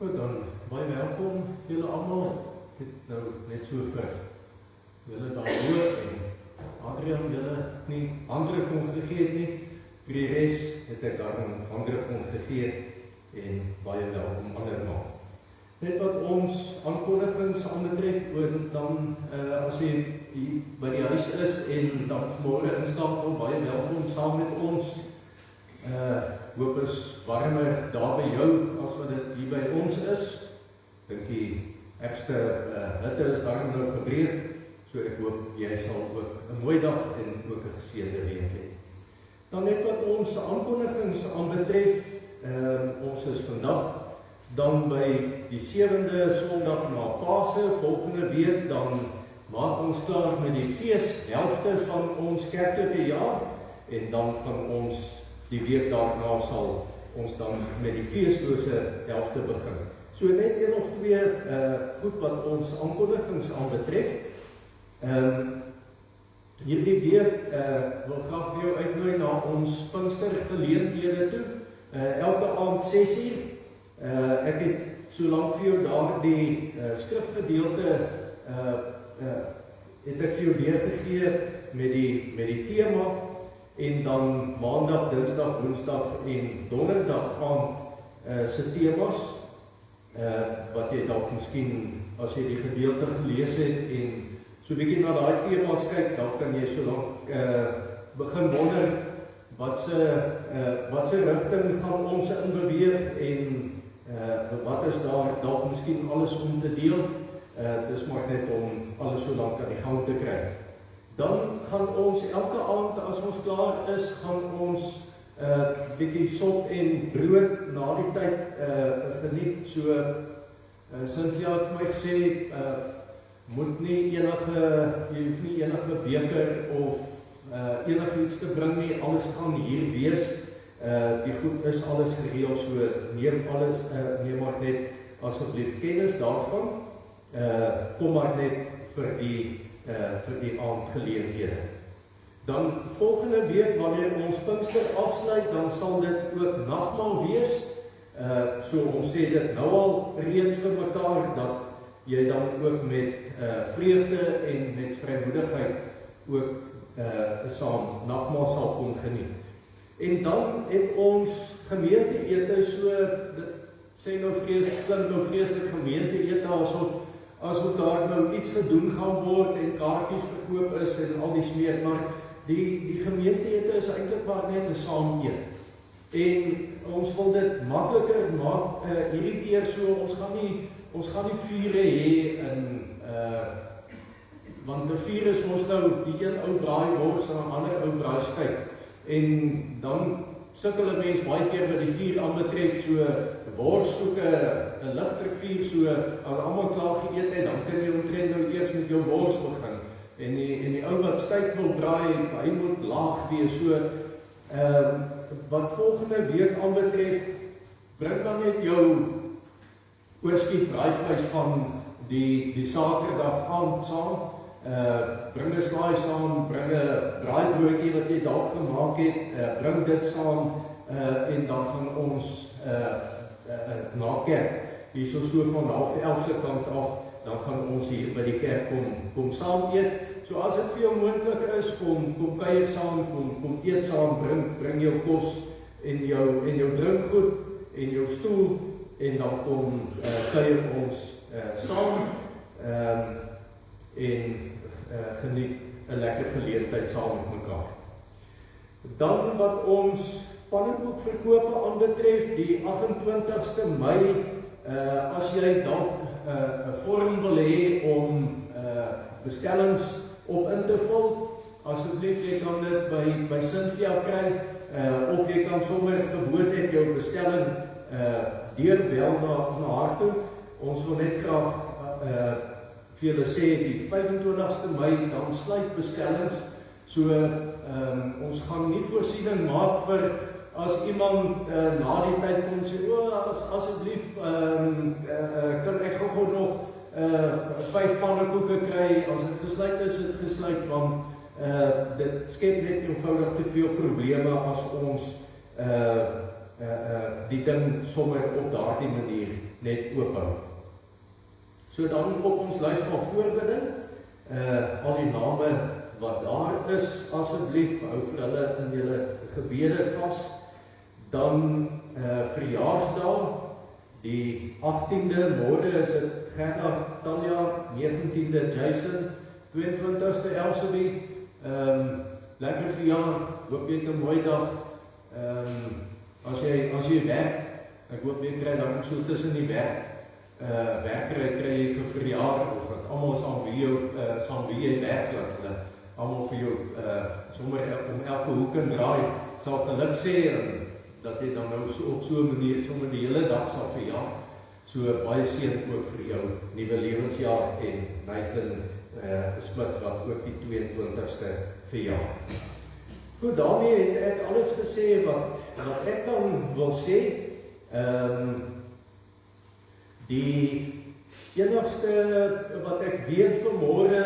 Goed, dan baie welkom julle almal. Ek het nou net so vir julle daar hoor en Adrian julle nie hande kon gegee het nie. Vir die res het ek daar hande kon gegee en baie welkom andermaal. Net wat ons aankondigings aanbetref, dan as jy hier by die huis is en dan vanmôre inskakel, baie welkom saam met ons. Hoop is warmer daar by jou as wat dit hier by ons is. Dink die ergste hitte is daar nou gebreek, so ek hoop jy sal ook 'n mooi dag en ook 'n geseënde week hê. Dan net wat ons aankondigings aanbetref, ons is vandag dan by die 7de Sondag na Pasen. Volgende week dan maak ons klaar met die feeshelfte van ons kerklike jaar en dan van ons die week daarna sal ons dan met die feeslose helfte begin. So net een of twee goed wat ons aankondigings aanbetref. Hierdie week wil graag vir jou uitnooi na ons Pinkstergeleenthede toe. Elke aand 6:00. Ek het so lank vir jou daar die skrifgedeelte het ek vir jou weergegee met die tema. En dan maandag, dinsdag, woensdag en donderdag aan se temas, wat jy dalk miskien, as jy die gedeelte gelees het en so 'n bietjie na daai temas kyk, dan kan jy so lank begin wonder wat se rigting gaan ons in beweeg en wat is daar dalk miskien alles om te deel. Dis maar net om alles so lank aan die gang te kry. Dan gaan ons elke aand as ons klaar is, gaan ons bietjie sop en brood na die tyd geniet. So Cynthia het vir my gesê, moet nie jy hoef nie enige beker of enigiets te bring nie, alles gaan hier wees. Die goed is alles gereël, so neem maar net asseblief kennis daarvan. Kom maar net vir die aandgeleenthede. Dan volgende week, wanneer ons Pinkster afsluit, dan sal dit ook nagmaal wees. So ons sê dit nou al reeds vir mekaar, dat jy dan ook met vreugde en met vrymoedigheid ook saam nagmaal sal kon geniet. En dan het ons gemeenteete, so dit sê nou vreeslik gemeenteete, asof daar nou iets gedoen gaan word en kaartjies verkoop is en al die smeer, maar die gemeenteete is eintlik maar net 'n saam eet. En ons wil dit makliker maak hierdie keer, so ons gaan nie vure hê want 'n vuur is mos nou die een ou braai wors en 'n ander ou braai steak. En dan sukkel 'n mens baie keer wat die vuur aanbetref, so wors soek 'n ligter vuur, so as almal klaar geëet het, dan kan jy omtrent nou eers met jou wors begin. En die ou wat steak wil braai, hy moet laag wees. So wat volgende week aanbetref, bring dan net jou oorskiet braaivleis van die Saterdag aand saam. Bring 'n slaai saam, bring 'n braaibroodjie wat jy dalk gemaak het, bring dit saam en dan gaan ons na kerk, hierso so van 10:30 se kant af, dan gaan ons hier by die kerk kom saam eet. So as dit vir jou moontlik is, kom kuier saam, kom eet saam, bring jou kos en jou drinkgoed en jou stoel en dan kom kuier ons saam en geniet 'n lekker geleentheid saam met mekaar. Dan wat ons pannenkoekverkope aanbetref, die 28ste Mei, as jy dalk 'n vorm wil hê om bestellings op in te vul, asseblief jy kan dit by Cynthia kry, of jy kan sommer gewoon net jou bestelling deurbel na haar toe. Ons wil net graag vir julle sê, die 25ste Mei, dan sluit bestellings, so ons gaan nie voorsiening maak vir, as iemand na die tyd kom sê, asseblief, kan ek gou nog 5 pannekoeke kry, as dit gesluit is, het gesluit, want dit skep net eenvoudig te veel probleme as ons die ding sommer op daardie manier net oophou. So dan op ons lys van voorbidding, al die name wat daar is, asseblief, hou vir hulle in julle gebede vas. Dan verjaarsdae, die 18de, môre is dit Gerard, Talja, 19de Jason, 22ste Elsabie, lekker verjaar, hoop jy het 'n mooi dag. As jy werk, ek hoop jy kry dan so tussen die werk kry jy vir verjaar, of dat almal saam wie jy werk, dat hulle almal vir jou sommer om elke hoek en draai sal geluk sê, en dat jy dan nou op so 'n manier sommer die hele dag sal verjaar. So baie seën ook vir jou nuwe lewensjaar, en Nathan Smith wat ook die 22ste verjaar. Goed, daarmee het ek alles gesê wat ek dan wil sê. Die enigste wat ek weet vanmôre,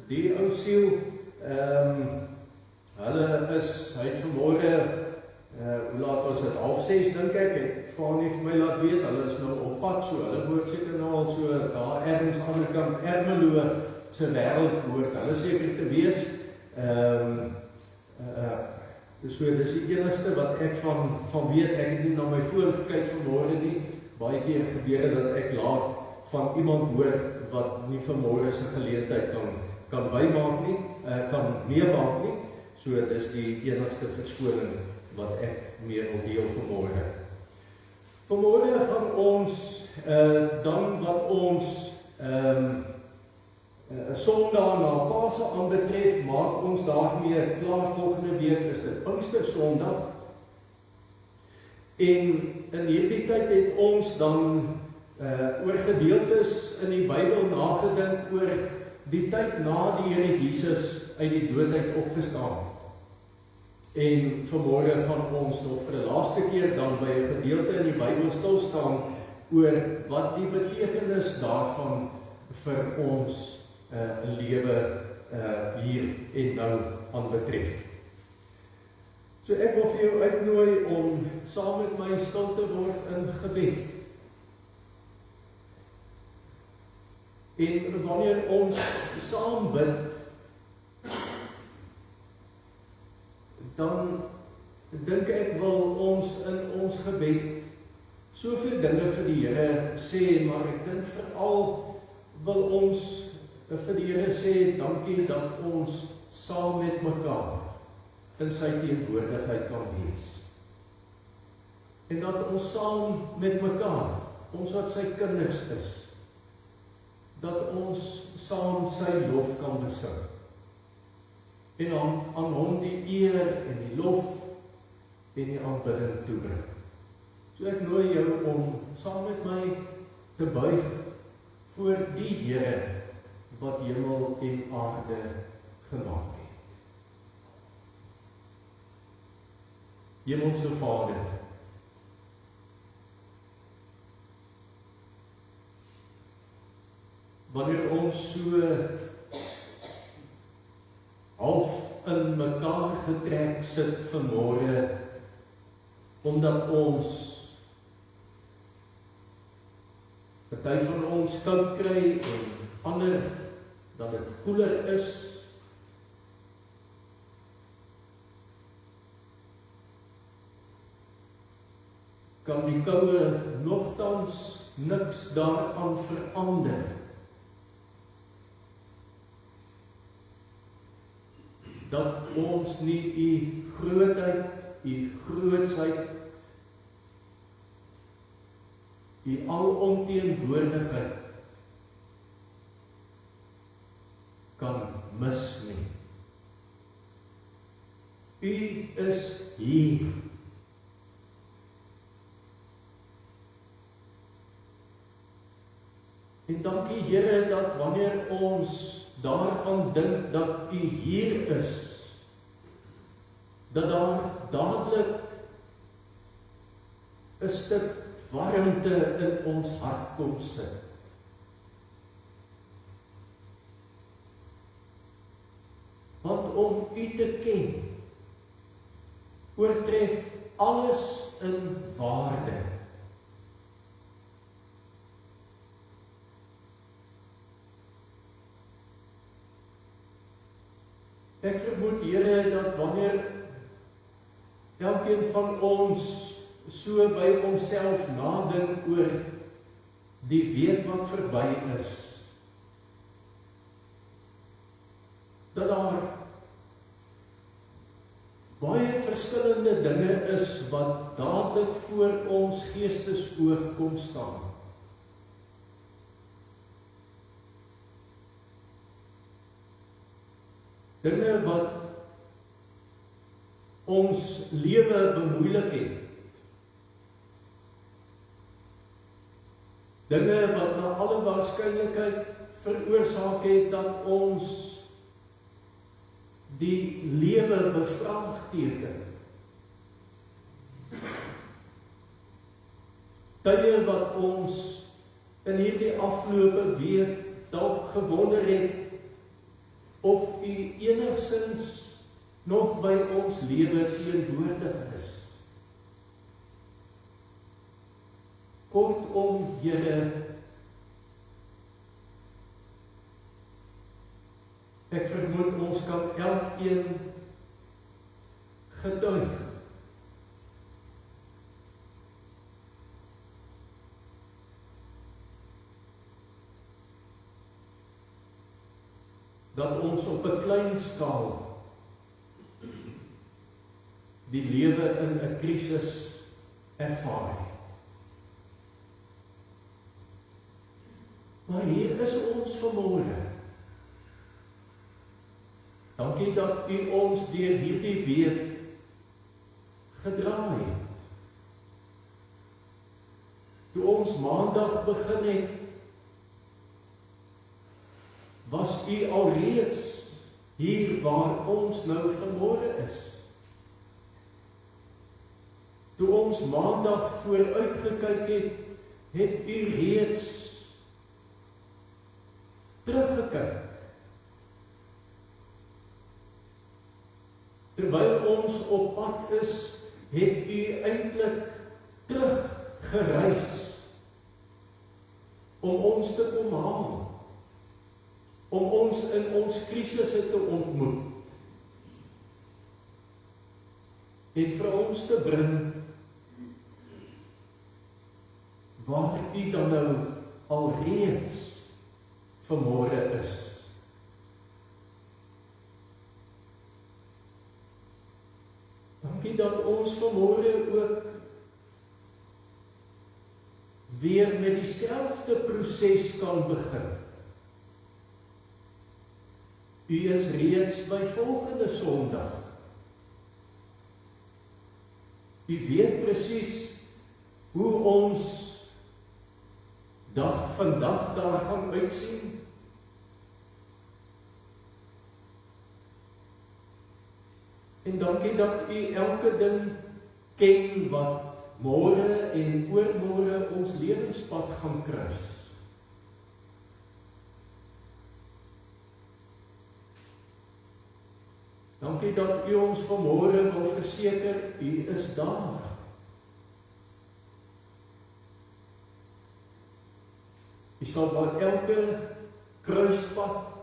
die ou siel, hy het vanmôre, hoe laat was dit, 5:30 dink ek Fanie vir my laat weet, hulle is nou op pad, so hulle behoort seker nou al so daar ergens aan die ander kant Ermelo se wêreld behoort hulle seker te wees. So dis die enigste wat ek van weet. Ek het nie na my foon gekyk vanmôre nie. Baie keer gebeur dit dat ek laat van iemand hoor wat nie vanmôre se geleentheid kan bymaak nie, kan meemaak nie. So dis die enigste verskoning wat ek mee wil deel vanmôre. Vanmôre gaan ons dan wat ons Sondag na Pasen aanbetref, maak ons daarmee klaar. Volgende week is dit Pinkstersondag. En in hierdie tyd het ons dan oor gedeeltes in die Bybel nagedink oor die tyd na die Here Jesus uit die dood uit opgestaan het. En vanmôre gaan ons nog vir 'n laaste keer dan by 'n gedeelte in die Bybel stil staan oor wat die betekenis daarvan vir ons lewe hier en nou aanbetref. So ek wil vir jou uitnooi om saam met my stil te word in gebed. En wanneer ons saam bid, dan dink ek wil ons in ons gebed soveel dinge vir die Here sê, maar ek dink veral wil ons vir die Here sê, dankie dat ons saam met mekaar in sy teenwoordigheid kan wees. En dat ons saam met mekaar, ons wat sy kinders is, dat ons saam sy lof kan besing. En aan hom die eer en die lof en die aanbidding toebring. So ek nooi jou om saam met my te buig voor die Here wat hemel en aarde gemaak het. Hemelse Vader, wanneer ons so half in mekaar getrek sit vanmôre, omdat ons party van ons koud kry en ander dat dit koeler is. Kan die koue nogtans niks daaraan verander. Dat ons nie u grootheid, u grootsheid, u alomteenwoordigheid kan mis nie. U is hier. En dankie Here dat wanneer ons daaraan dink dat u hier is, dat daar dadelik 'n stuk warmte in ons hart kom sit. Want om u te ken, oortref alles in waarde. Ek vermoed, Here, dat wanneer elkeen van ons so by onsself nadink oor die week wat verby is, dat daar baie verskillende dinge is wat dadelik voor ons geestesoog kom staan. Dinge wat ons lewe bemoeilik het. Dinge wat na alle waarskynlikheid veroorsaak het dat ons die lewe bevraagteken. Tye wat ons in hierdie afgelope week dalk gewonder het of U enigstens nog by ons lewe teenwoordig is. Kortom, Here, ek vermoed ons kan elkeen getuig dat ons op 'n klein skaal die lewe in 'n krisis ervaar het. Maar hier is ons vanmôre. Dankie dat U ons deur hierdie week gedra het. Toe ons Maandag begin het, was U alreeds hier waar ons nou vanmôre is. Toe ons Maandag vooruitgekyk het, het U reeds teruggekyk. Terwyl ons op pad is, het U eintlik teruggereis om ons te kom haal, om ons in ons krisisse te ontmoet en vir ons te bring waar U dan nou alreeds vanmôre is. Dankie dat ons vanmôre ook weer met dieselfde proses kan begin. U is reeds by volgende Sondag. U weet presies hoe ons dag vandag daar gaan uitsien. En dankie dat U elke ding ken wat môre en oormôre ons lewenspad gaan kruis. Dankie dat U ons vanmôre wil verseker, U is daar. U sal by elke kruispad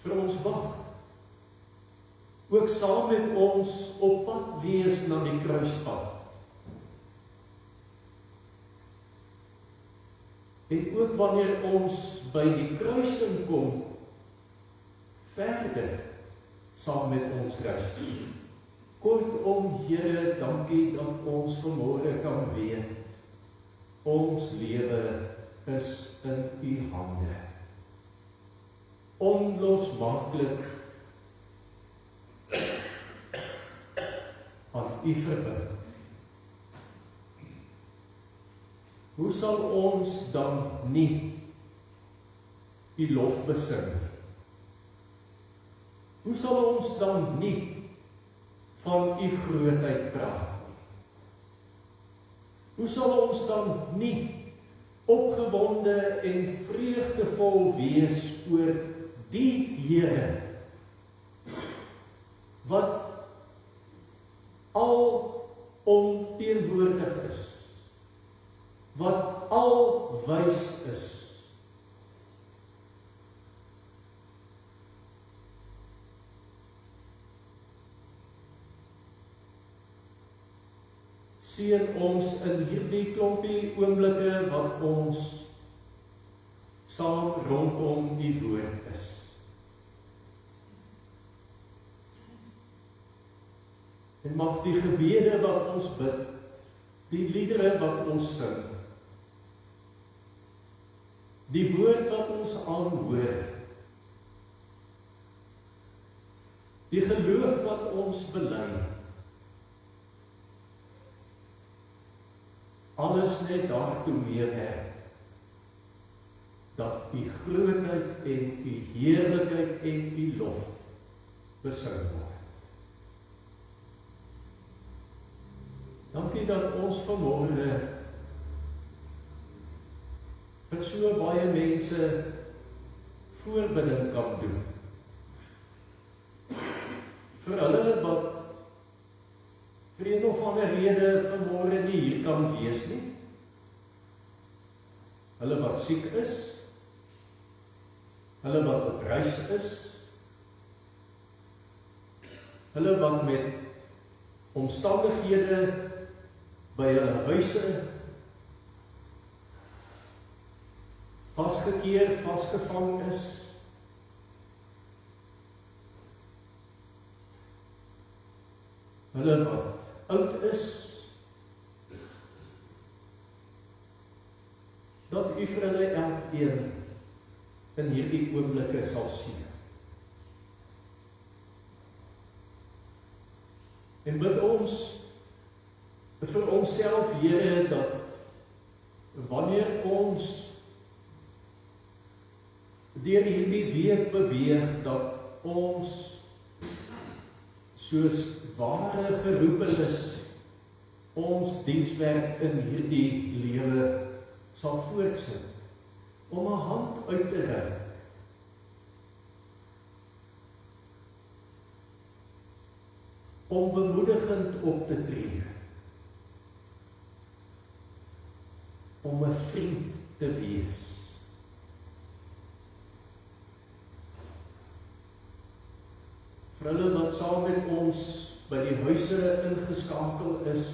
vir ons wag. Ook saam met ons op pad wees na die kruispad. En ook wanneer ons by die kruising kom, verder saam met ons reis. Kortom, Here, dankie dat ons vanmôre kan weet, ons lewe is in U hande. Onlosmaaklik aan U verbind. Hoe sal ons dan nie U lof besing? Hoe sal ons dan nie van U grootheid praat? Hoe sal ons dan nie opgewonde en vreugdevol wees oor die Here wat alomteenwoordig is, wat alwys is. Seën ons in hierdie klompie oomblikke wat ons saam rondom die woord is. En mag die gebede wat ons bid, die liedere wat ons sing, die woord wat ons aanhoor, die geloof wat ons bely, alles net daartoe meewerk, dat u grootheid en u heerlikheid en u lof besing word. Dankie dat ons vanmôre vir so baie mense voorbidding kan doen. Vir hulle wat vir een of ander rede vanmôre nie hier kan wees nie. Hulle wat siek is, hulle wat op reis is, hulle wat met omstandighede by hulle huise vasgekeer, vasgevang is, hulle wat oud is, dat u vir hulle elkeen in hierdie oomblikke sal sien. En bid ons vir onsself, Here, dat wanneer ons deur hierdie week beweeg, dat ons soos ware geroepenes ons dienswerk in hierdie lewe sal voortsit, om 'n hand uit te reik, om bemoedigend op te tree, om 'n vriend te wees. Vir hulle wat saam met ons by die huise ingeskakel is,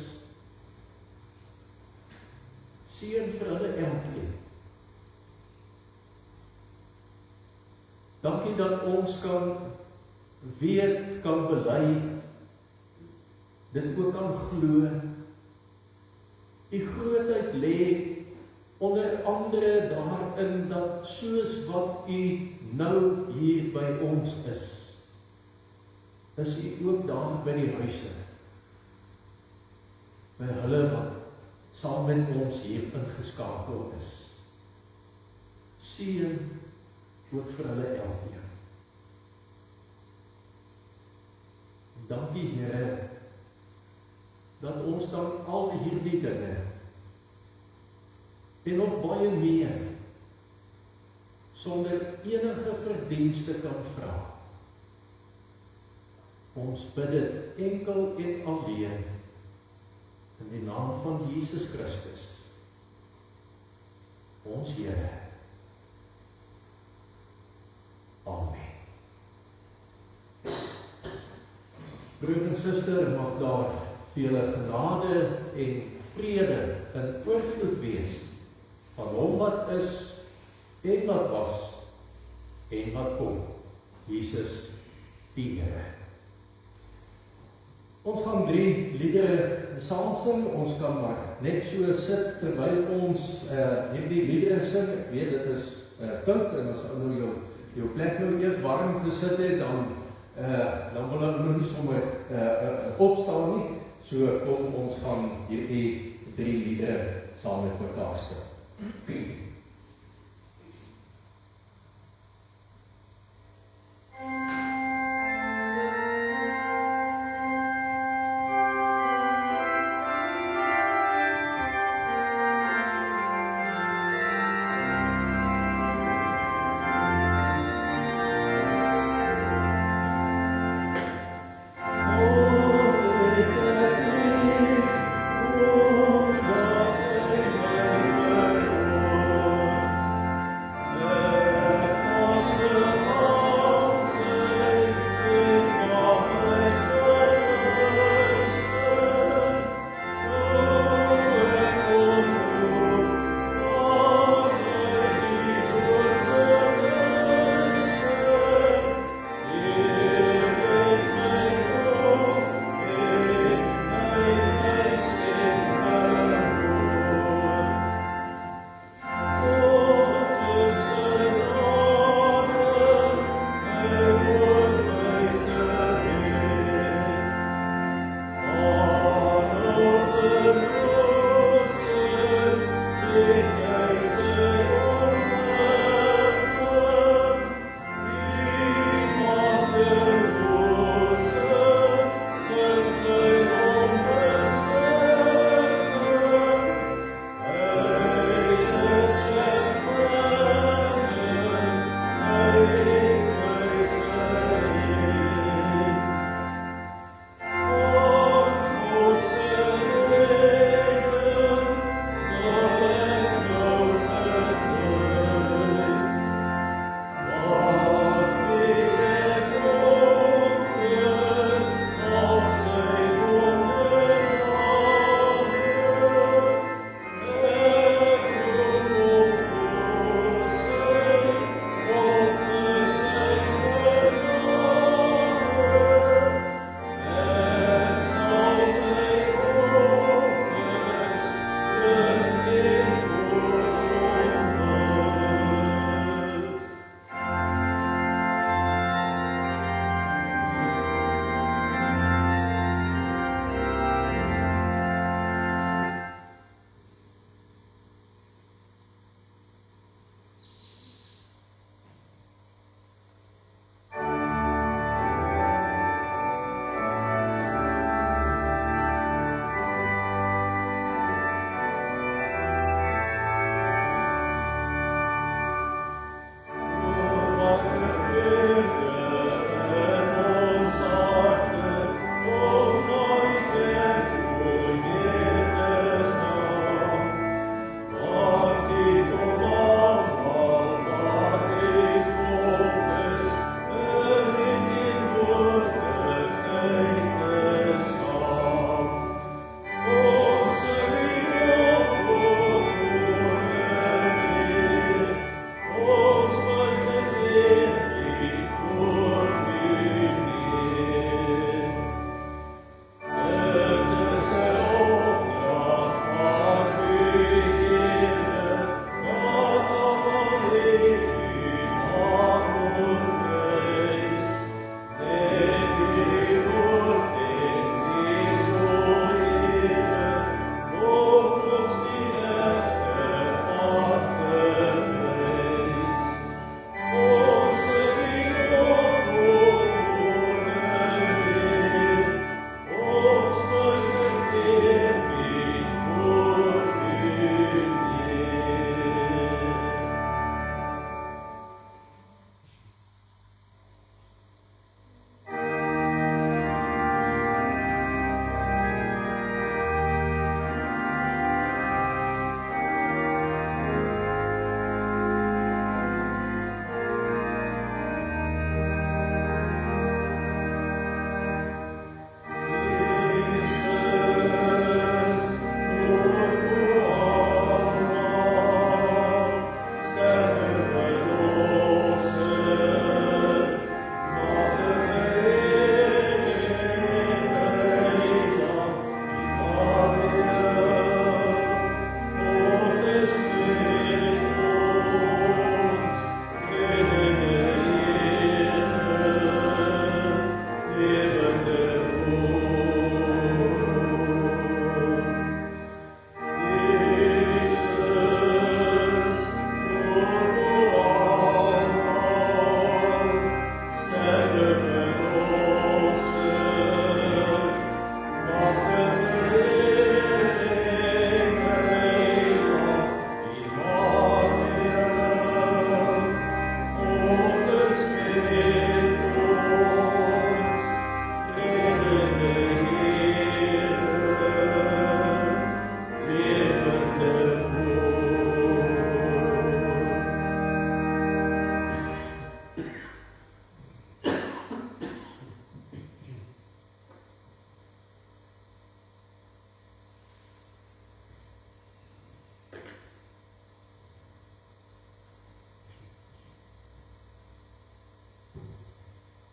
seën vir hulle elkeen. Dankie dat ons kan weet, kan bely, dit ook kan glo. Die grootheid lê onder andere daarin dat soos wat u nou hier by ons is u ook daar by die huise, by hulle wat saam met ons hier ingeskakel is. Seën ook vir hulle elkeen. Dankie, Here, dat ons dan al hierdie dinge en nog baie meer sonder enige verdienste kan vra. Ons bid dit enkel en alleen in die naam van Jesus Christus, ons Here. Amen. Broer en suster, mag daar vir julle genade en vrede in oorvloed wees van hom wat is en wat was en wat kom, Jesus die Here. Ons gaan 3 liedere saam sing. Ons kan maar net so sit terwyl ons hierdie liedere sing. Ek weet dit is koud en as nou jou plek nou eers warm gesit het, dan wil ek nou nie sommer opstaan nie. So kom ons gaan hierdie 3 liedere saam met mekaar sing. Oh,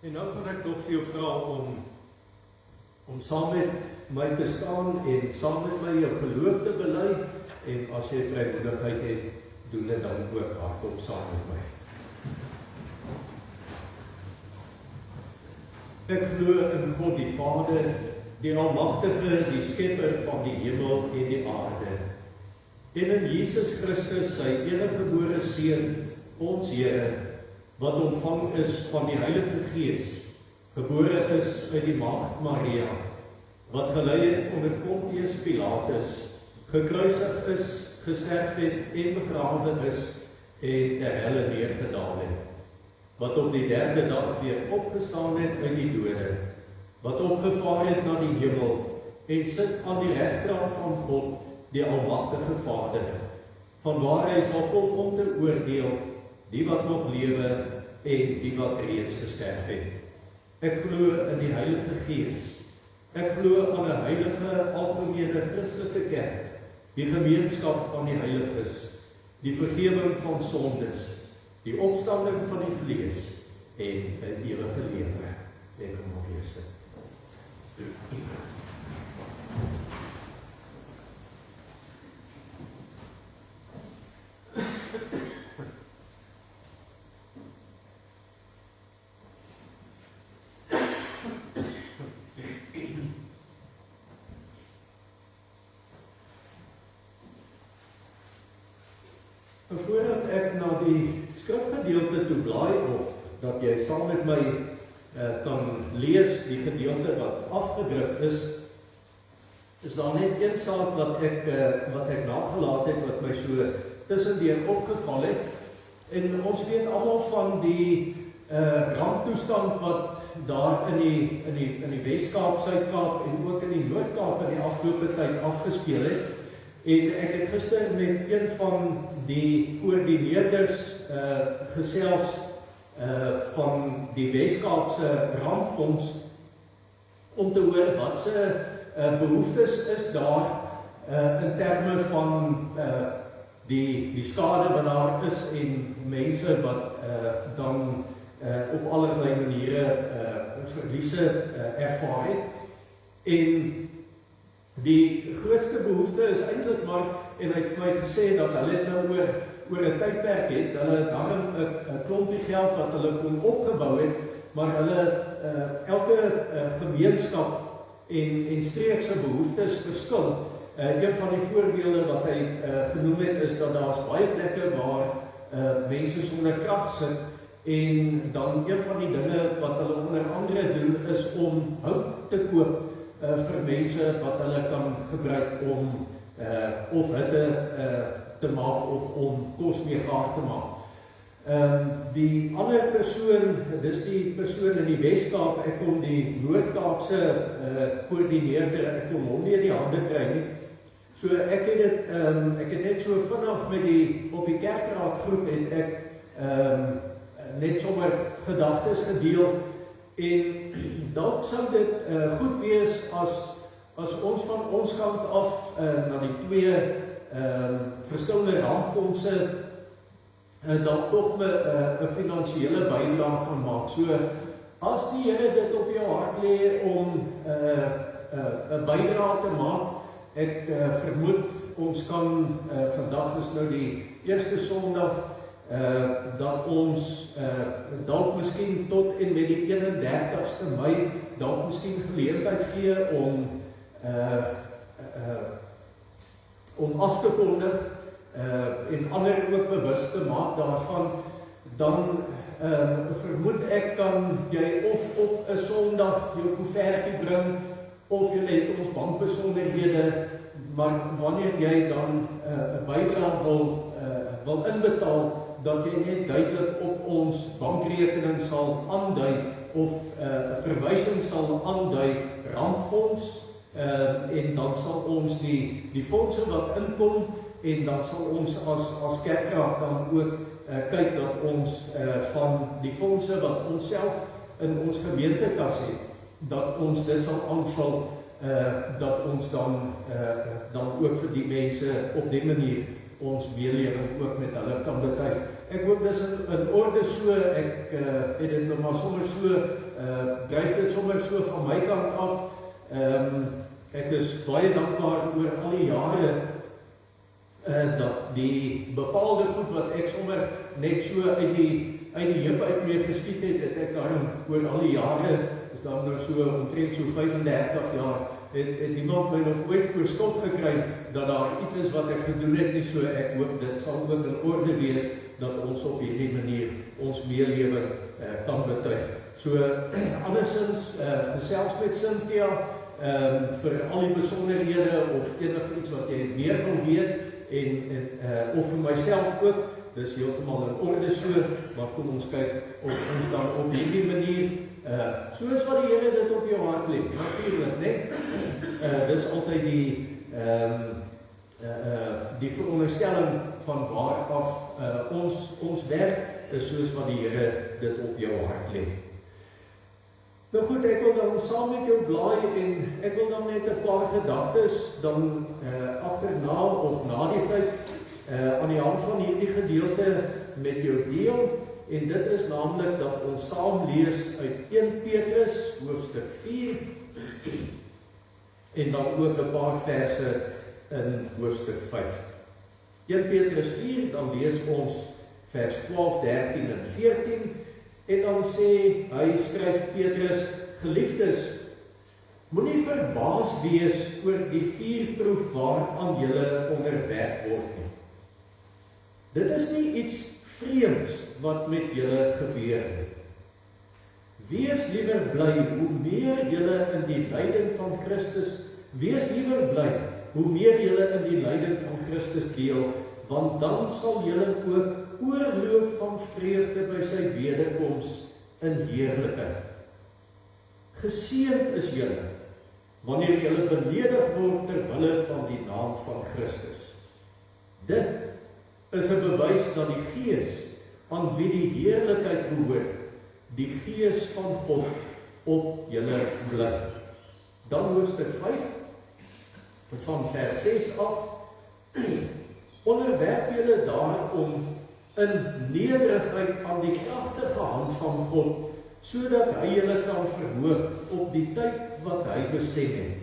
En nou gaan ek nog vir jou vra om saam met my te staan en saam met my jou geloof te bely, en as jy vrymoedigheid het, doen dit dan ook hardop saam met my. Ek glo in God die Vader, die Almagtige, die Skepper van die hemel en die aarde, en in Jesus Christus, sy eniggebore Seun, ons Here, wat ontvang is van die Heilige Gees, gebore is uit die Maagd Maria, wat gelei het onder Pontius Pilatus, gekruisig is, gesterf het en begrawe is, en ter helle neergedaal het, wat op die derde dag weer opgestaan het uit die dode, wat opgevaar het na die hemel, en sit aan die regterkant van God, die Almagtige Vader, vanwaar hy sal kom om te oordeel, die wat nog lewe en die wat reeds gesterf het. Ek glo in die Heilige Gees. Ek glo aan 'n heilige, algemene Christelike kerk, die gemeenskap van die heiliges, die vergewing van sondes, die opstanding van die vlees en 'n ewige lewe. Ek kom nog lees. Voordat ek na die skrifgedeelte toe blaai, of dat jy saam met my kan lees die gedeelte wat afgedruk is daar net een saak wat ek nagelaat het, wat my so tussendeur opgeval het. En ons weet almal van die ramptoestand wat daar in die Wes-Kaap, Suid-Kaap en ook in die Noord-Kaap in die afgelope tyd afgespeel het. En ek het gister met een van die koördineerders gesels van die Wes-Kaapse Rampfonds om te hoor wat se behoeftes is daar in terme van die skade wat daar is en mense wat dan op allerlei maniere verliese ervaar het. En die grootste behoefte is eintlik maar, en hy het vir my gesê dat hulle het nou oor 'n tydperk het, hulle daarom 'n klompie geld wat hulle kon opgebou het, maar hulle elke gemeenskap en streekse behoeftes verskil. Een van die voorbeelde wat hy genoem het, is dat daar's baie plekke waar mense sonder krag sit, en dan een van die dinge wat hulle onder andere doen, is om hout te koop vir mense wat hulle kan gebruik om of hitte te maak of om kos mee gaar te maak. Die ander persoon, dis die persoon in die Wes-Kaap, ek kon die Noord-Kaapse koördineerder, ek kon hom nie in die hande kry nie. So ek het net so vinnig op die kerkraad groep het ek net sommer gedagtes gedeel, en dalk sou dit goed wees as ons van ons kant af na die twee verskillende rampfondse dan toch 'n finansiële bydrae kan maak. So as die Here dit op jou hart lê om 'n bydrae te maak, ek vermoed ons kan vandag is nou die eerste Sondag, dat ons dalk miskien tot en met die 31ste Mei dalk miskien geleentheid gee om af te kondig en ander ook bewus te maak daarvan. Dan vermoed ek kan jy of op 'n Sondag jou koevertjie bring, of jy het ons bankbesonderhede, maar wanneer jy dan 'n bydrae wil inbetaal, dat jy net duidelik op ons bankrekening sal aandui, of 'n verwysing sal aandui, Rampfonds, en dan sal ons die fondse wat inkom, en dan sal ons as kerkraad dan ook kyk dat ons van die fondse wat ons self in ons gemeentekas het, dat ons dit sal aanvul, dat ons dan ook vir die mense op die manier ons meelewing ook met hulle kan betuig. ek hoop dis in orde so, ek het dit nou maar sommer so, dryf dit sommer so van my kant af. Ek is baie dankbaar oor al die jare, dat die bepaalde goed wat ek sommer net so uit die heup uit mee geskiet het ek daarom oor al die jare, is daar nou so omtrent so 35 jaar, het niemand my nog ooit voor stop gekry, dat daar iets is wat ek gedoen het nie, so ek hoop dit sal ook in orde wees, dat ons op hierdie manier ons meelewing kan betuig. So, andersins, gesels met Cynthia, vir al die besonderhede, of enig iets wat jy meer wil weet, of vir myself ook, dis heeltemal in orde so, maar kom ons kyk of ons dan op hierdie manier, soos wat die Here dit op jou hart lê, natuurlijk, nee? Dis altyd die veronderstelling van waar af ons werk, is soos wat die Here dit op jou hart lê. Nou goed, ek wil dan saam met jou blaai en ek wil dan net 'n paar gedagtes dan agterna of na die tyd aan die hand van hierdie gedeelte met jou deel, en dit is naamlik dat ons saam lees uit 1 Petrus hoofstuk 4 en dan ook 'n paar verse in hoofstuk 5. 1 Petrus 4, dan lees ons vers 12, 13 en 14, en dan sê hy, skryf Petrus, geliefdes, moenie verbaas wees oor die vuurproef waaraan julle onderwerp word nie. Dit is nie iets vreemds wat met julle gebeur nie. Wees liewer bly hoe meer julle in die lyding van Christus, wees liewer bly hoe meer julle in die lyding van Christus deel, want dan sal julle ook oorloop van vreugde by sy wederkoms in heerlikheid. Geseënd is julle, wanneer julle beledig word ter wille van die naam van Christus. Dit is 'n bewys dat die Gees, aan wie die heerlikheid behoort, die Gees van God op julle bly. Dan hoofstuk 5, van vers 6 af, onderwerp julle daarom in nederigheid aan die kragtige hand van God, sodat hy julle kan verhoog op die tyd wat hy bestem het.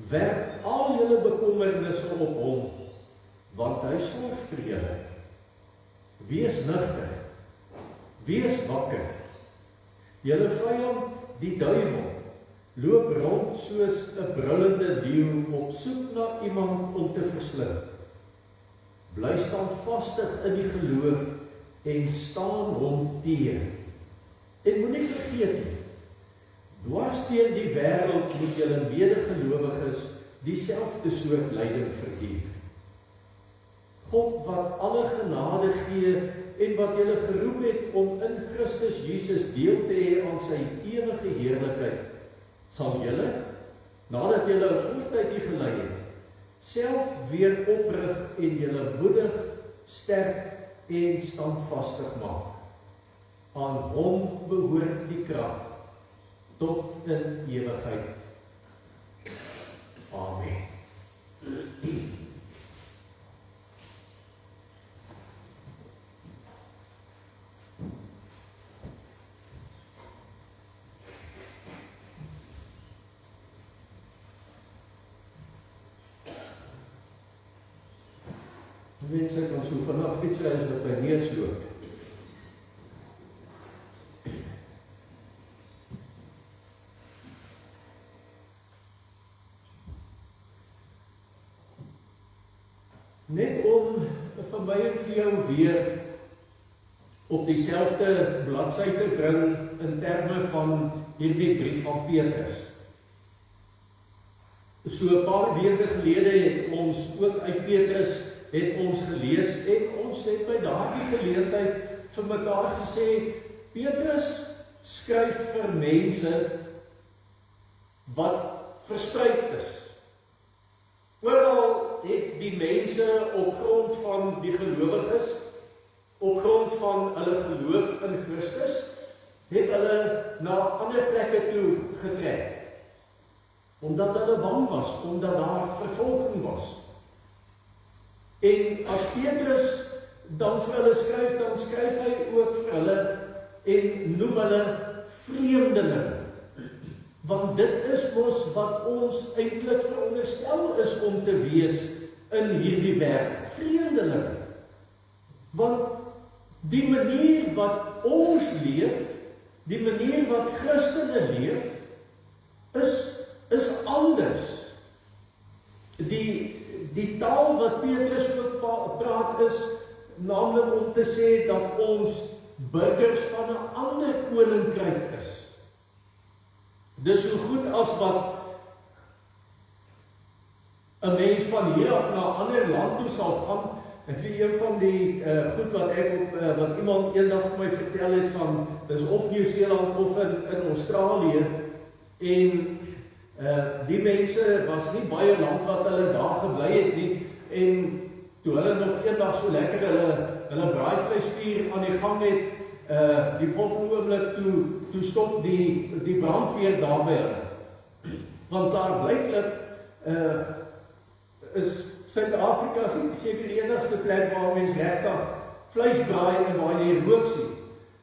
Werp al julle bekommernisse op hom, want hy sorg vir julle. Wees nugter, wees wakker. Julle vyand, die duiwel, loop rond soos 'n brullende leeu op soek na iemand om te verslind. Bly standvastig in die geloof en staan hom teë. En moenie vergeet nie, dwars deur die wêreld moet julle medegelowiges dieselfde soort lyding verduur. God wat alle genade gee en wat julle geroep het om in Christus Jesus deel te hê aan sy ewige heerlikheid, sal julle, nadat julle 'n kort tydjie gelei het, self weer oprig en julle moedig, sterk en standvastig maak. Aan hom behoort die krag tot in ewigheid. Amen. Mense kan so vanaf fietsry as wat by neus loop. Net om vir my en vir jou weer op dieselfde bladsy te bring in terme van hierdie brief van Petrus. So 'n paar weke gelede het ons ook uit Petrus het ons gelees en ons het by daardie geleentheid vir mekaar gesê, Petrus skryf vir mense wat verspreid is. Oral het die mense op grond van die gelowiges, op grond van hulle geloof in Christus, het hulle na ander plekke toe getrek. Omdat hulle bang was, omdat daar vervolging was. En as Petrus dan vir hulle skryf, dan skryf hy ook vir hulle en noem hulle vreemdelinge. Want dit is mos wat ons eintlik veronderstel is om te wees in hierdie wêreld, vreemdelinge. Want die manier wat ons leef, die manier wat Christene leef, is anders. Die taal wat Petrus ook praat is, naamlik om te sê dat ons burgers van 'n ander koninkryk is. Dis so goed as wat 'n mens van hier af na 'n ander land toe sal gaan. En vir een van die goed wat wat iemand eendag vir my vertel het van, dis of Nieu-Seeland of in Australië, en die mense was nie baie lank wat hulle daar gebly het nie, en toe hulle nog eendag so lekker hulle braaivleisvuur aan die gang het, die volgende oomblik toe stop die brandweer daar by hulle. Want daar blyklik is Suid-Afrika seker die enigste plek waar mens regtig vleis braai en waar jy rook sien.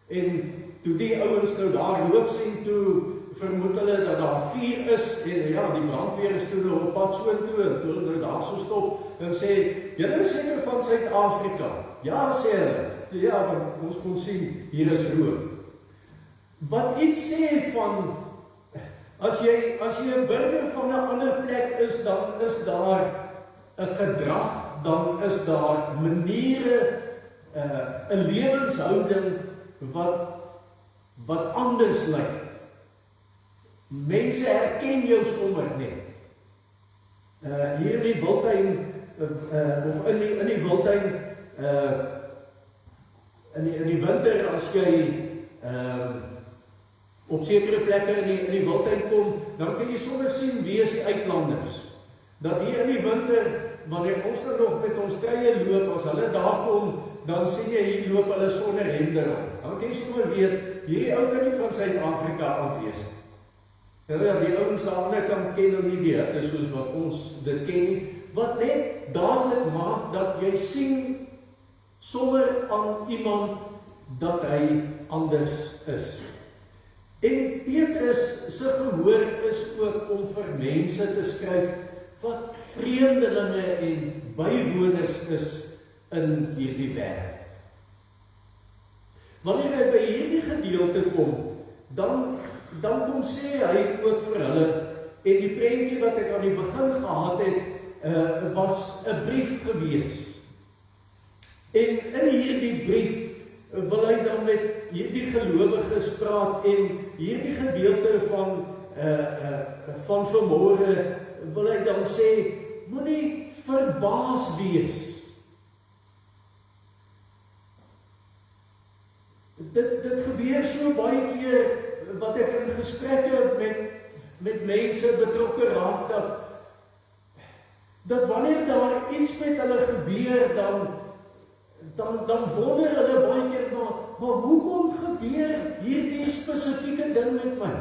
En toe die ouens nou daar rook sien, toe vermoed hulle dat daar vuur is, en ja, die brandweer is toe op pad soontoe, en toe hulle nou daar so stop, en sê, julle is seker van Suid-Afrika? Ja, sê hulle. So, ja, want ons kon sien, hier is rook. Wat iets sê van, as jy 'n burger van 'n ander plek is, dan is daar 'n gedrag, dan is daar maniere, 'n lewenshouding wat anders lyk. Mense herken jou sommer net. Hier in die Wildtuin, of in die Wildtuin, in die winter, as jy op sekere plekke in die Wildtuin kom, dan kan jy sommer sien wie is die uitlanders. Dat hier in die winter, wanneer ons nog met ons treie loop, as hulle daar kom, dan sien jy hier loop hulle sonder hemde rond. Dan kan jy sommer weet, hierdie ou kan nie van Suid-Afrika af wees. Ja, die ouens aan die ander kant ken nou nie die hitte soos wat ons dit ken nie, wat net dadelik maak dat jy sien sommer aan iemand dat hy anders is. En Petrus se gehoor is ook om vir mense te skryf wat vreemdelinge en bywoners is in hierdie wêreld. Wanneer hy by hierdie gedeelte kom, dan kom sê hy ook vir hulle, en die prentjie wat ek aan die begin gehad het, was 'n brief gewees. En in hierdie brief wil hy dan met hierdie gelowiges praat, en hierdie gedeelte van vanmôre wil hy dan sê, moenie verbaas wees. Dit gebeur so baie keer wat ek in gesprekke met mense betrokke raak, dat wanneer daar iets met hulle gebeur, dan wonder hulle baie keer, maar hoekom gebeur hierdie spesifieke ding met my?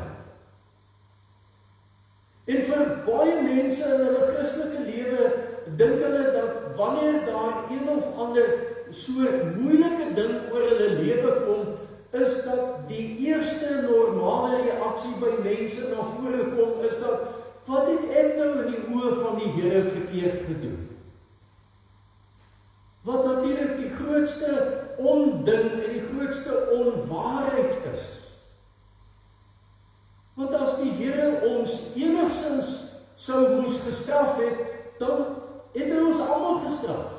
En vir baie mense in hulle Christelike lewe, dink hulle dat wanneer daar een of ander soort moeilike ding oor hulle lewe kom, is dat die eerste normale reaksie by mense na vore kom, is dat, wat het ek nou in die oë van die Here verkeerd gedoen? Wat natuurlik die grootste onding en die grootste onwaarheid is. Want as die Here ons enigstens sou moes gestraf het, dan het hy ons almal gestraf.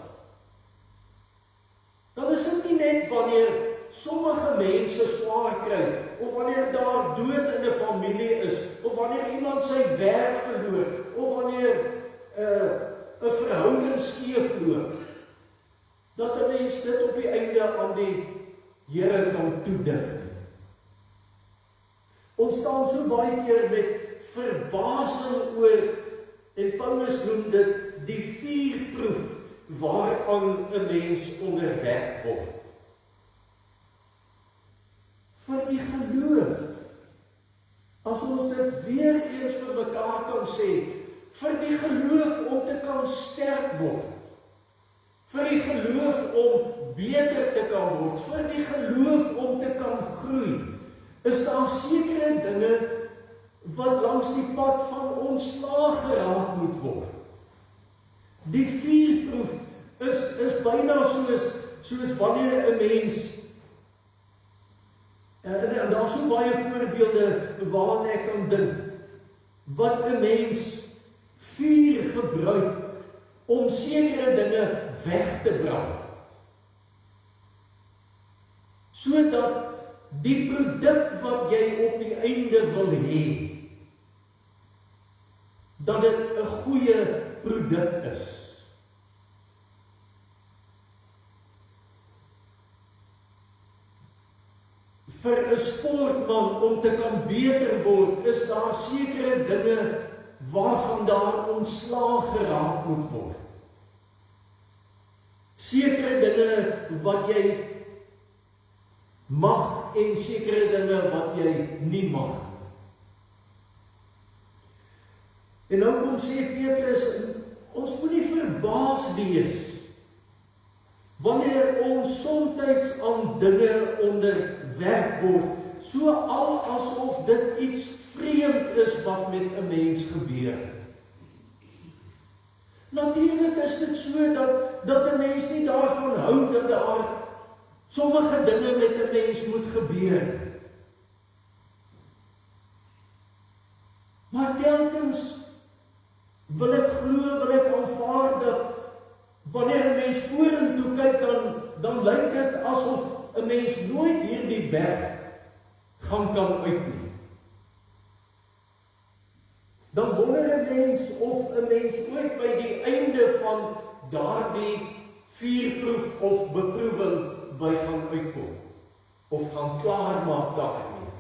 Dan is dit nie net wanneer sommige mense swaar kry, of wanneer daar dood in 'n familie is, of wanneer iemand sy werk verloor, of wanneer 'n verhouding skeef loop, dat 'n mens dit op die einde aan die Here kan toedig. Ons staan so baie keer met verbasing oor, en Paulus noem dit die vuurproef waaraan 'n mens onderwerp word. Vir die geloof, as ons dit weer eens vir mekaar kan sê, vir die geloof om te kan sterk word, vir die geloof om beter te kan word, vir die geloof om te kan groei, is daar sekere dinge wat langs die pad van ontslae geraak moet word. Die vuurproef is byna soos wanneer 'n mens, en daar is so baie voorbeelde waaraan ek kan dink, wat 'n mens vuur gebruik om sekere dinge weg te brand, sodat die produk wat jy op die einde wil hê, dat dit 'n goeie produk is. Vir 'n sportman om te kan beter word, is daar sekere dinge waarvan daar ontslae geraak moet word. Sekere dinge wat jy mag en sekere dinge wat jy nie mag. En nou kom sê Petrus, ons moet nie verbaas wees wanneer ons soms aan dinge onderwerp word, so al asof dit iets vreemd is wat met 'n mens gebeur. Natuurlik is dit so dat 'n mens nie daarvan hou dat daar sommige dinge met 'n mens moet gebeur. Maar telkens wil ek glo, wil ek aanvaar dat wanneer 'n mens vorentoe kyk, dan lyk dit asof 'n mens nooit hierdie berg gaan kan uit nie. Dan wonder 'n mens of 'n mens ooit by die einde van daardie vuurproef of beproewing by gaan uitkom, of gaan klaarmaak daarmee.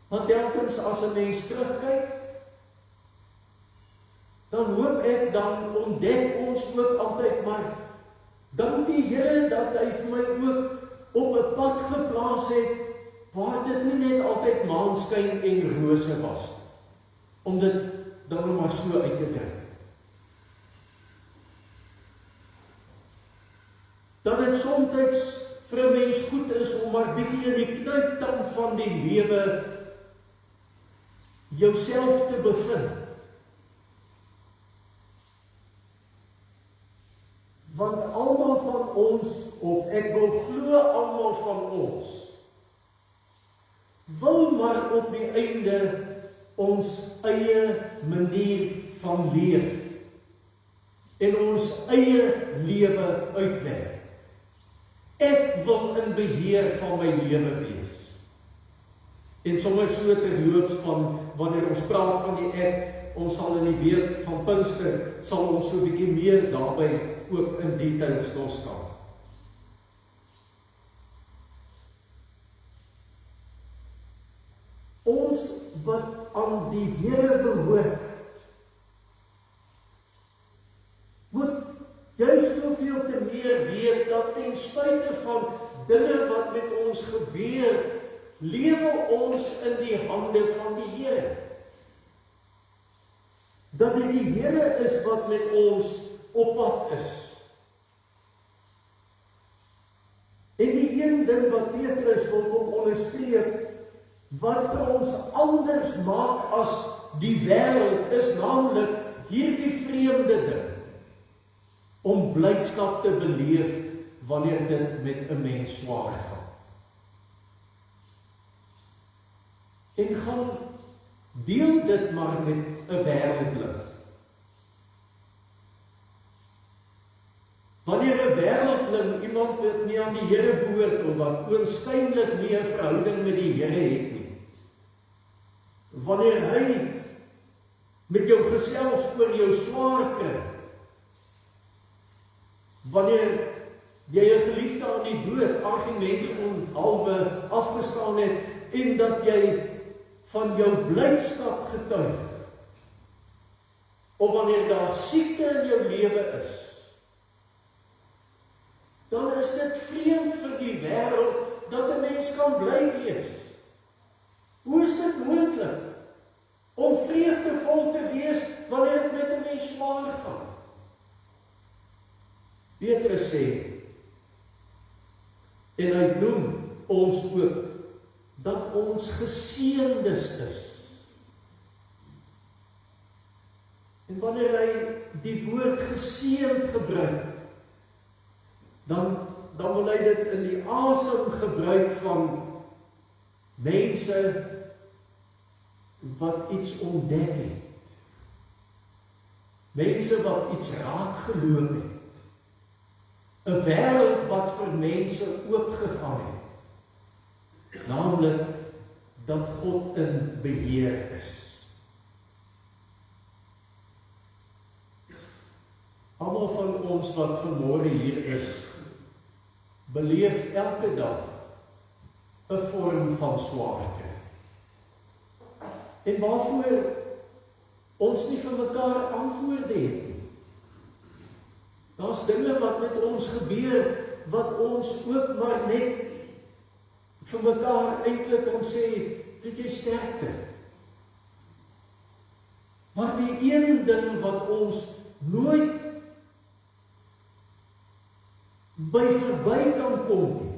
Want telkens as 'n mens terugkyk, dan hoop ek, dan ontdek ons ook altyd, maar dank die Here dat hy vir my ook op 'n pad geplaas het, waar dit nie net altyd maanskyn en rose was, om dit dan maar so uit te druk. Dat dit soms vir 'n mens goed is om maar bietjie in die knuiptang van die lewe jouself te bevind. Want almal van ons, of ek wil glo almal van ons, wil maar op die einde ons eie manier van leef en ons eie lewe uitwerk. Ek wil in beheer van my lewe wees. En sommer so terloops van wanneer ons praat van die ek, ons sal in die week van Pinkster, sal ons so 'n bietjie meer daarby ook in detail stil staan. Ons wat aan die Here behoort, moet jy soveel te meer weet dat ten spyte van dinge wat met ons gebeur, lewe ons in die hande van die Here. Dat dit die Here is wat met ons op pad is. En die een ding wat Petrus wil kom onderstreep, wat vir ons anders maak as die wêreld, is naamlik hierdie vreemde ding, om blydskap te beleef wanneer dit met 'n mens swaar gaan. En gaan deel dit maar met 'n wêreldling. Wanneer 'n wêreldling, iemand wat nie aan die Here behoort of wat oënskynlik nie 'n verhouding met die Here het nie, wanneer hy met jou gesels oor jou swaar kry, wanneer jy 'n geliefde aan die dood, argumente onhalwe afgestaan het, en dat jy van jou blydskap getuig, of wanneer daar siekte in jou lewe is, dan is dit vreemd vir die wêreld dat 'n mens kan bly wees. Hoe is dit moontlik om vreugdevol te wees wanneer dit met 'n mens swaar gaan. Petrus sê, en hy noem ons ook, dat ons geseëndes is. En wanneer hy die woord geseënd gebruik, dan wil hy dit in die asem gebruik van mense wat iets ontdek het. Mense wat iets raak geloop het. 'n wêreld wat vir mense oopgegaan het. Naamlik dat God in beheer is. Almal van ons wat vanmôre hier is, beleef elke dag 'n vorm van swaarte. En waarvoor ons nie vir mekaar antwoorde het nie. Daar's dinge wat met ons gebeur, wat ons ook maar net vir mekaar eintlik kan sê, weet jy, sterkte. Maar die een ding wat ons nooit by verby kan kom nie,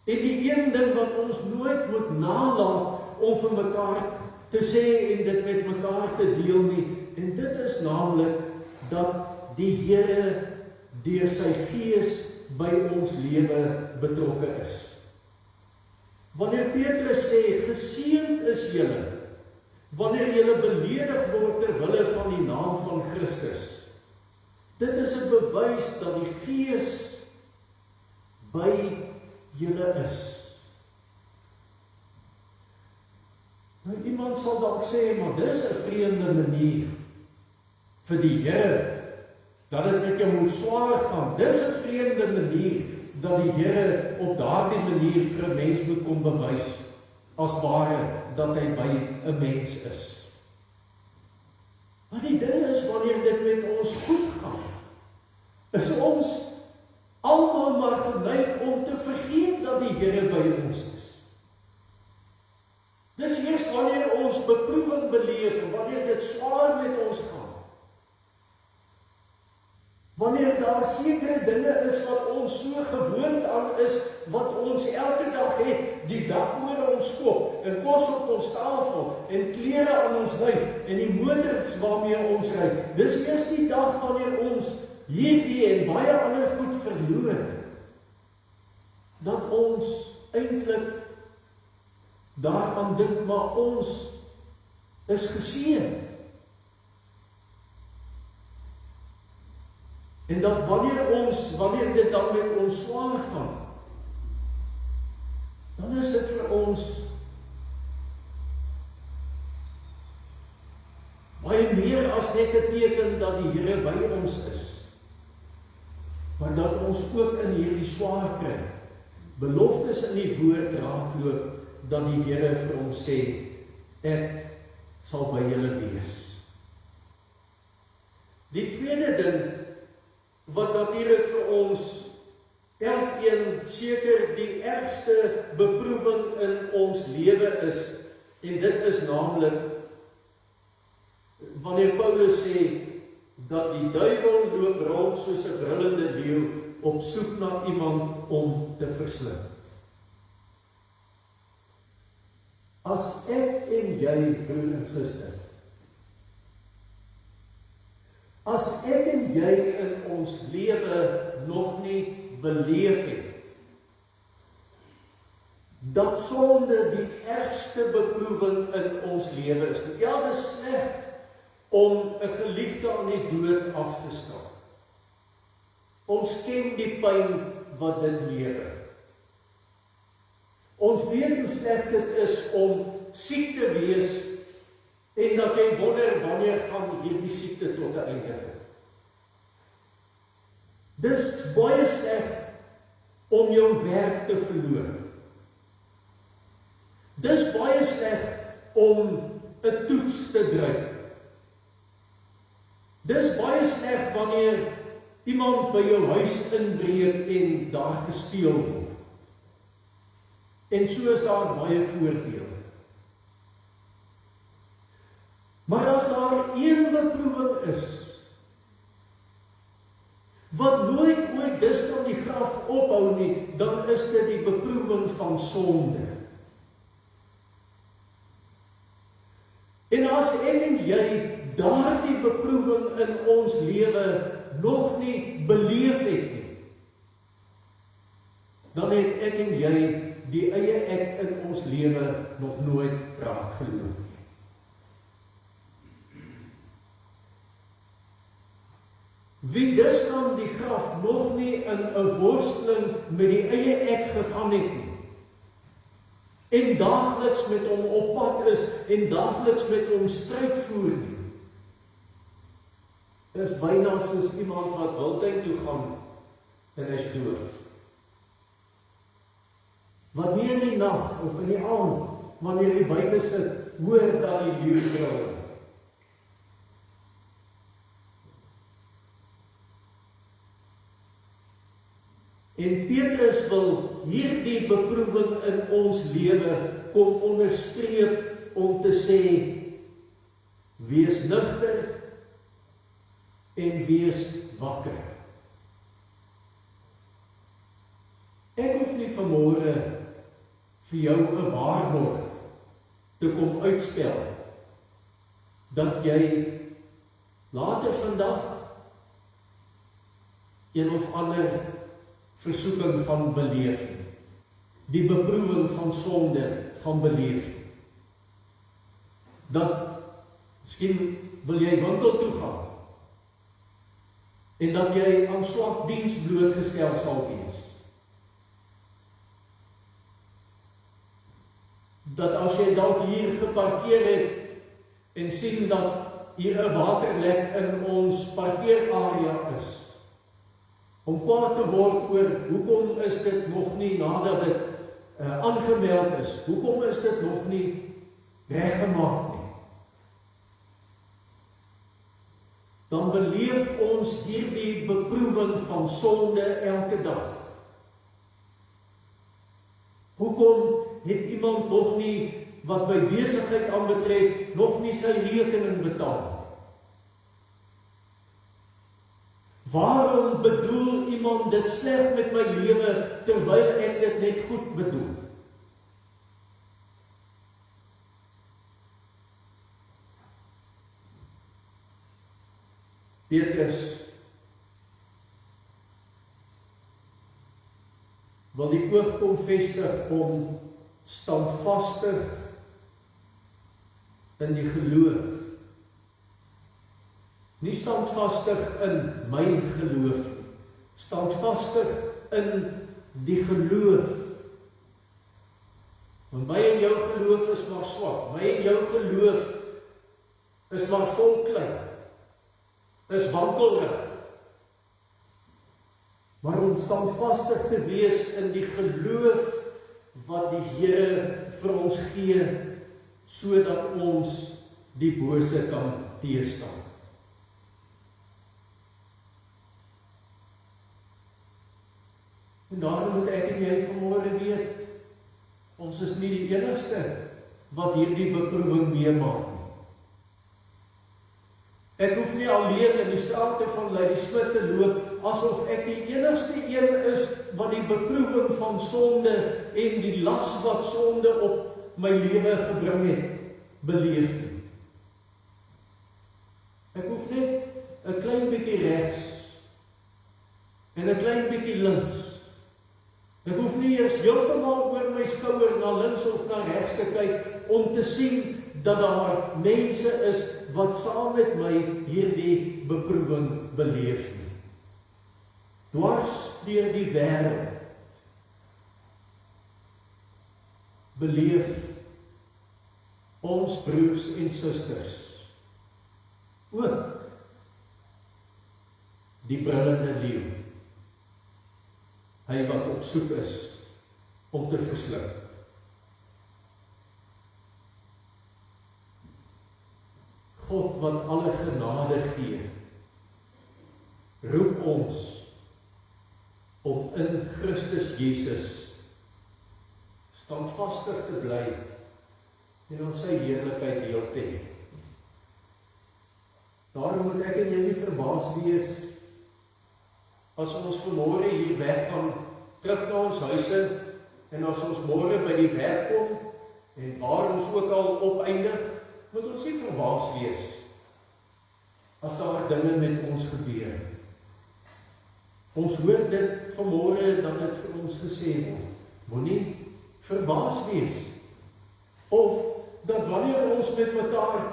en die een ding wat ons nooit moet nalat om vir mekaar te sê en dit met mekaar te deel nie, en dit is naamlik dat die Here deur sy Gees by ons lewe betrokke is. Wanneer Petrus sê, geseënd is julle, wanneer julle beledig word ter wille van die naam van Christus, dit is 'n bewys dat die Gees by julle is. Nou, iemand sal dalk sê, maar dis 'n vreemde manier vir die Here, dat dit met jou moet swaar gaan. Dis 'n vreemde manier, dat die Here op daardie manier vir 'n mens moet kom bewys, as ware, dat hy by 'n mens is. Maar die ding is, wanneer dit met ons goed gaan, is ons almal maar geneig om te vergeet dat die Here by ons is. Dis eers wanneer ons beproewing beleef, en wanneer dit swaar met ons gaan, wanneer daar sekere dinge is wat ons so gewoond aan is, wat ons elke dag het, die dak oor ons kop, en kos op ons tafel, en klere aan ons lyf, en die motors waarmee ons ry. Dis eers die dag wanneer ons hierdie en baie ander goed verloor, dat ons eintlik daaraan dink, maar ons is geseën. En dat wanneer dit dan met ons swaar gaan, dan is dit vir ons baie meer as net 'n teken dat die Here by ons is, maar dat ons ook in hierdie swaar kry, beloftes in die woord raakloop, dat die Here vir ons sê, ek sal by julle wees. Die tweede ding, wat natuurlik vir ons elkeen seker die ergste beproewing in ons lewe is, en dit is naamlik wanneer Paulus sê dat die duiwel loop rond soos 'n brullende leeu op soek na iemand om te verslind. As ek en jy, broer en suster, as ek en jy in ons lewe nog nie beleef het, dat sonde die ergste beproewing in ons lewe is. Ja, dit is sleg om 'n geliefde aan die dood af te staan. Ons ken die pyn wat dit lewer. Ons weet hoe sleg dit is om siek te wees, en dat jy wonder, wanneer gaan hierdie siekte tot 'n einde kom. Dis baie sleg om jou werk te verloor. Dis baie sleg om 'n toets te druk. Dis baie sleg wanneer iemand by jou huis inbreek en daar gesteel word. En so is daar baie voorbeelde. Maar as daar een beproewing is, wat nooit ooit dus kan die graf ophou nie, dan is dit die beproewing van sonde. En as ek en jy daardie beproewing in ons lewe nog nie beleef het nie, dan het ek en jy die eie ek in ons lewe nog nooit raak geloop nie. Wie dus kan die graf nog nie in 'n worsteling met die eie ek gegaan het nie, en daagliks met hom op pad is, en daagliks met hom stryd voer nie, is byna soos iemand wat wildtuin toe gaan en hy's doof. Wat nie in die nag of in die aand, wanneer jy buite sit, hoor dat die leeu brul. En Petrus wil hierdie beproewing in ons lewe kom onderstreep om te sê, wees nugter en wees wakker. Ek hoef nie vanmôre vir jou 'n waarborg te kom uitspel dat jy later vandag een of ander versoeking gaan beleef nie, die beproewing van sonde gaan beleef nie. Dat miskien wil jy winkel toe gaan en dat jy aan swak diens blootgestel sal wees. Dat as jy dalk hier geparkeer het en sien dat hier 'n waterlek in ons parkeerarea is, om kwaad te word oor hoekom is dit nog nie nadat dit aangemeld is, hoekom is dit nog nie reggemaak nie. Dan beleef ons hierdie beproewing van sonde elke dag. Hoekom het iemand nog nie, wat by besigheid aanbetref, nog nie sy rekening betaal? Waarom bedoel iemand dit sleg met my lewe, terwyl ek dit net goed bedoel? Petrus wil die oog kom vestig om standvastig in die geloof. Nie standvastig in my geloof nie, standvastig in die geloof. Want my en jou geloof is maar swak, my en jou geloof is maar vol klei, is wankelrig. Maar om standvastig te wees in die geloof wat die Here vir ons gee, sodat ons die bose kan teëstaan. En daarom moet ek en jy vanmôre weet, ons is nie die enigste wat hierdie beproewing meemaak nie. Ek hoef nie alleen in die strate van Ladysmith te loop, asof ek die enigste een is wat die beproewing van sonde en die las wat sonde op my lewe gebring het, beleef nie. Ek hoef net 'n klein bietjie regs en 'n klein bietjie links. Ek hoef nie eers heeltemal oor my skouer na links of na regs te kyk om te sien dat daar mense is wat saam met my hierdie beproewing beleef nie. Dwars deur die wêreld beleef ons broers en susters ook die brullende leeu. Hy wat op soek is om te versluk. God wat alle genade gee, roep ons om in Christus Jesus standvastig te bly en aan sy heerlikheid deel te hê. Daarom moet ek en jy nie verbaas wees as ons vanmôre hier weggaan, terug na ons huise, en as ons môre by die werk kom, en waar ons ook al opeindig, moet ons nie verbaas wees as daar dinge met ons gebeur. Ons hoor dit vanmôre dat dit vir ons gesê word. Moenie verbaas wees. Of dat wanneer ons met mekaar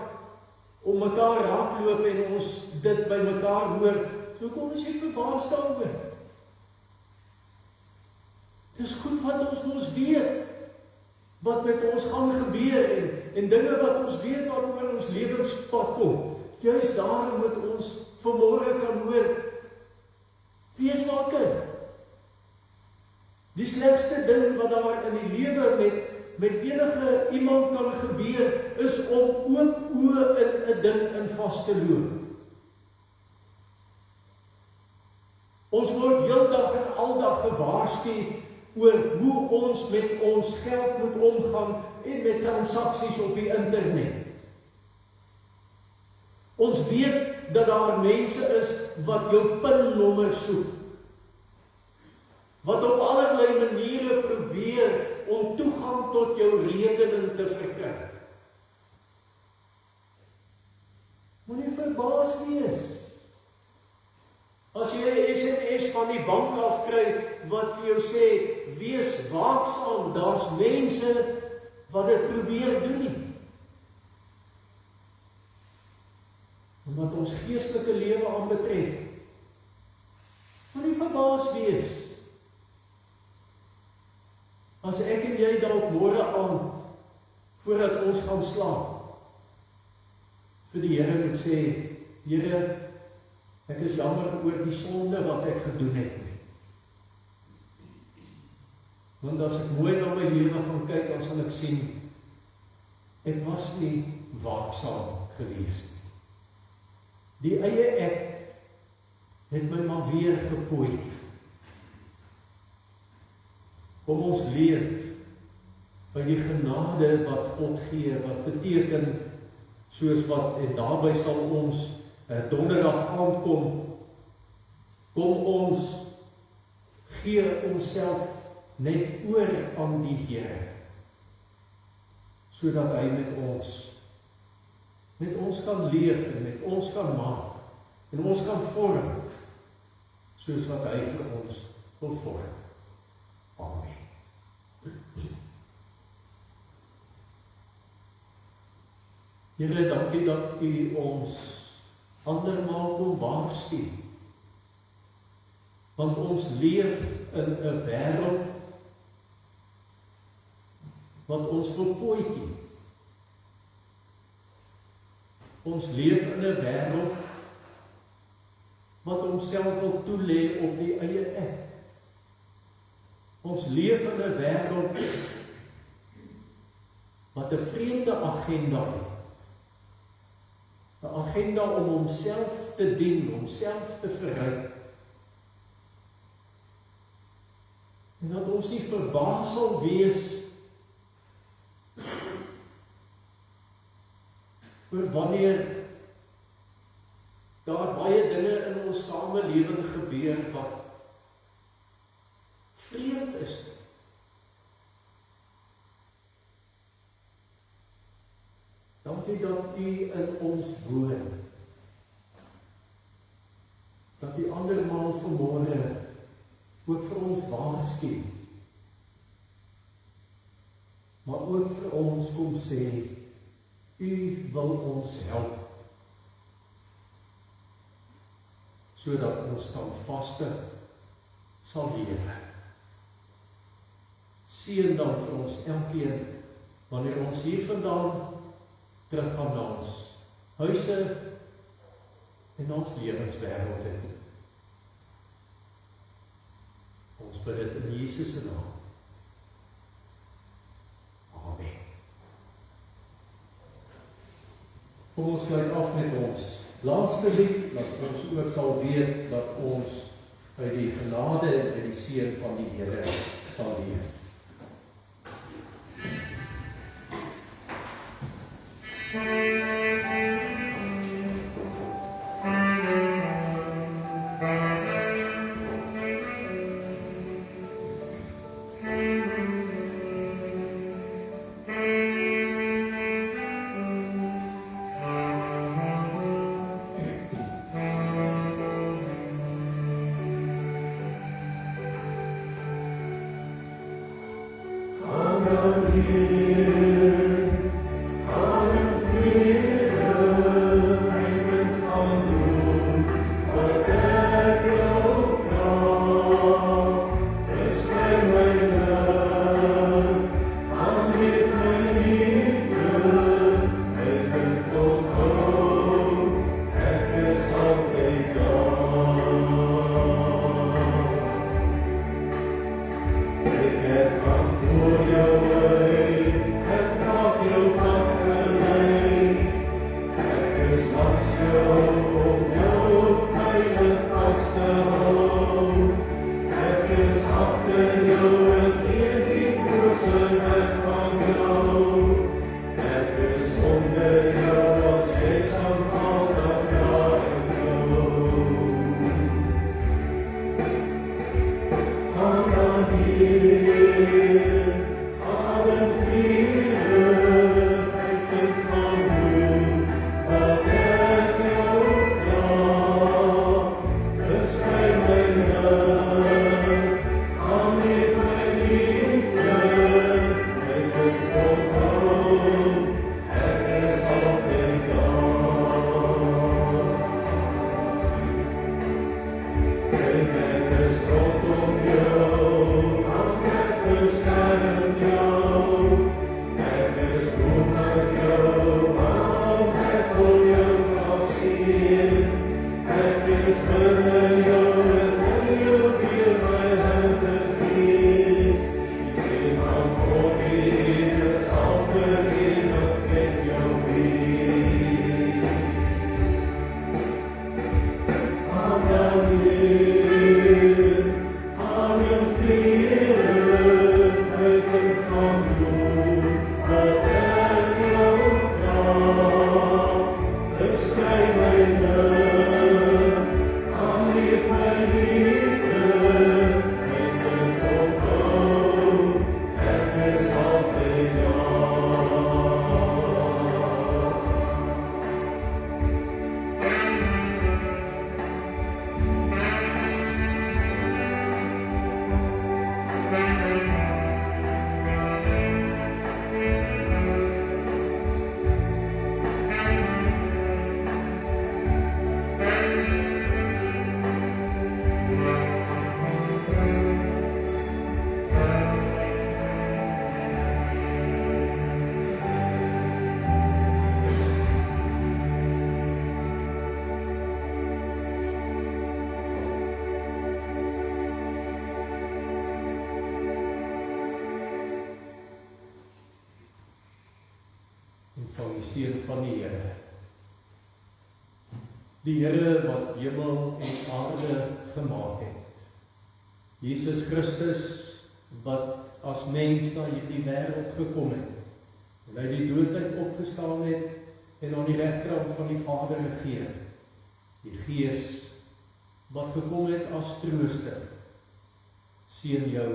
om mekaar raakloop en ons dit by mekaar hoor, so kom ons nie verbaas daaroor. Het is goed wat ons weet, wat met ons gaan gebeur, en dinge wat ons weet wat oor ons lewenspad kom. Juist daarom moet ons vanmôre kan hoor, wees wakker. Die slegste ding wat daar in die lewe met enige iemand kan gebeur, is om oop oë in 'n ding in vas te loop. Ons word heeldag en aldag gewaarsku oor hoe ons met ons geld moet omgaan en met transaksies op die internet. Ons weet dat daar mense is wat jou pinnommer soek, wat op allerlei maniere probeer om toegang tot jou rekening te verkry. Moenie verbaas wees as jy 'n SMS van die bank af kry wat vir jou sê, wees waaksaam, daar's mense wat dit probeer doen nie. Wat ons geestelike lewe aanbetref, moenie verbaas wees as ek en jy dalk môre aand, voordat ons gaan slaap, vir die Here moet sê, Here, ek is jammer oor die sonde wat ek gedoen het. Want as ek mooi na my lewe gaan kyk, dan sal ek sien, ek was nie waaksaam gewees nie. Die eie ek het my maar weer gepooi. Kom ons leef by die genade wat God gee, wat beteken, soos wat, en daarby sal ons donderdag aankom, kom ons gee onsself net oor aan die Here, sodat hy met ons kan leef en met ons kan maak en ons kan vorm soos wat hy vir ons wil vorm. Amen. Here, dankie dat u ons andermaal kom waarsku, want ons leef in 'n wêreld wat ons verpooitjie. Ons leef in 'n wêreld wat homself wil toelê op die eie ek. Ons leef in 'n wêreld wat 'n vreemde agenda het. 'n Agenda om homself te dien, homself te verryk. En dat ons nie verbaas sal wees oor wanneer daar baie dinge in ons samelewing gebeur wat vreemd is. Dankie dat u in ons woon. Dat u andermaal vanmôre ook vir ons waarsku. Maar ook vir ons kom sê, u wil ons help, sodat ons standvastig sal lewe. Seën dan vir ons elkeen, wanneer ons hiervandaan teruggaan na ons huise en ons lewenswêrelde toe. Ons bid dit in Jesus se naam. Amen. Kom ons sluit af met ons laaste lied, dat ons ook sal weet dat ons uit die genade en uit die seën van die Here sal leef. Van die seun van die Here. Die Here wat hemel en aarde gemaak het. Jesus Christus wat as mens na hierdie wêreld gekom het. En hy die dood uit opgestaan het en aan die regterkant van die Vader regeer. Die Gees wat gekom het as trooster. Seën jou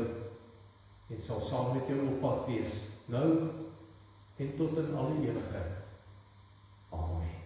en sal saam met jou op pad wees. Nou en tot in alle ewigheid. Amen.